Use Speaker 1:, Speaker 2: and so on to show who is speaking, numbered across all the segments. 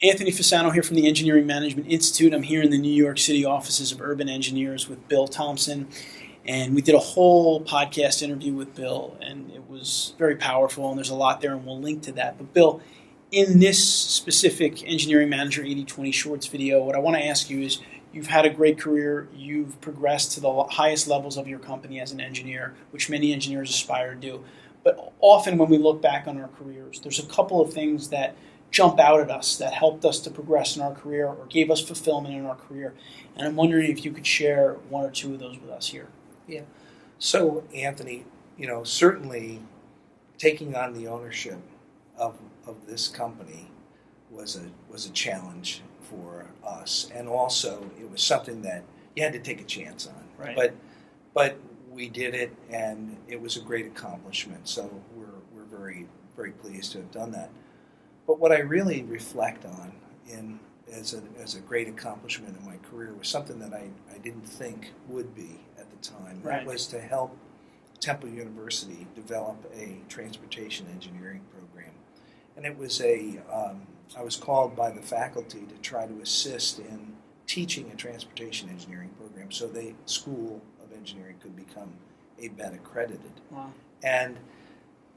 Speaker 1: Anthony Fasano here from the Engineering Management Institute. I'm here in the New York City offices of Urban Engineers with Bill Thomsen. And we did a whole podcast interview with Bill, and it was very powerful, and there's a lot there, and we'll link to that. But Bill, in this specific Engineering Manager 80/20 Shorts video, what I want to ask you is, you've had a great career, you've progressed to the highest levels of your company as an engineer, which many engineers aspire to do. But often when we look back on our careers, there's a couple of things that jump out at us that helped us to progress in our career or gave us fulfillment in our career. And I'm wondering if you could share one or two of those with us here.
Speaker 2: Yeah. So, Anthony, certainly taking on the ownership of this company was a challenge for us, and also it was something that you had to take a chance on.
Speaker 1: Right.
Speaker 2: But we did it, and it was a great accomplishment. So we're very, very pleased to have done that. But what I really reflect on as a great accomplishment in my career was something that I didn't think would be at the time.
Speaker 1: Right.
Speaker 2: That was to help Temple University develop a transportation engineering program. And it was I was called by the faculty to try to assist in teaching a transportation engineering program so the School of Engineering could become ABET accredited.
Speaker 1: Wow.
Speaker 2: And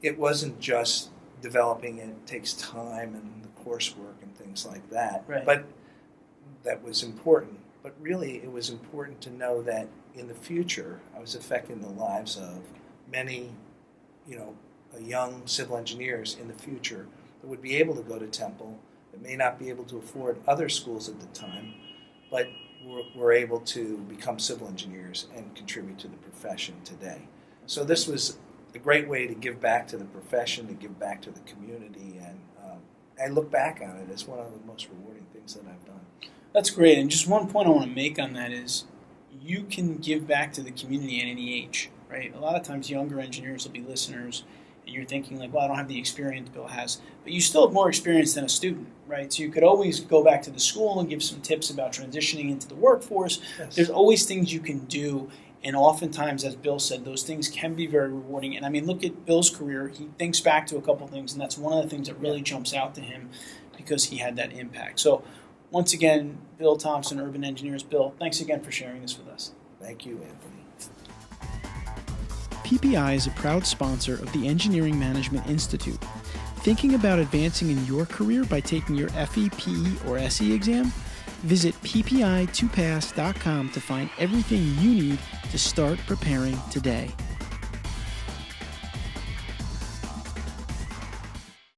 Speaker 2: it wasn't just developing it takes time and the coursework and things like that.
Speaker 1: Right.
Speaker 2: But that was important. But really, it was important to know that in the future, I was affecting the lives of many, young civil engineers in the future that would be able to go to Temple, that may not be able to afford other schools at the time, but were able to become civil engineers and contribute to the profession today. So this was a great way to give back to the profession, to give back to the community, and I look back on it as one of the most rewarding things that I've done.
Speaker 1: That's great. And just one point I want to make on that is you can give back to the community at any age, right? A lot of times younger engineers will be listeners, and you're thinking like, well, I don't have the experience Bill has. But you still have more experience than a student, right? So you could always go back to the school and give some tips about transitioning into the workforce.
Speaker 2: Yes.
Speaker 1: There's always things you can do. And oftentimes, as Bill said, those things can be very rewarding. And I mean, look at Bill's career. He thinks back to a couple things, and that's one of the things that really jumps out to him because he had that impact. So once again, Bill Thomsen, Urban Engineers. Bill, thanks again for sharing this with us.
Speaker 2: Thank you, Anthony.
Speaker 1: PPI is a proud sponsor of the Engineering Management Institute. Thinking about advancing in your career by taking your FE, PE, or SE exam? Visit ppi2pass.com to find everything you need to start preparing today.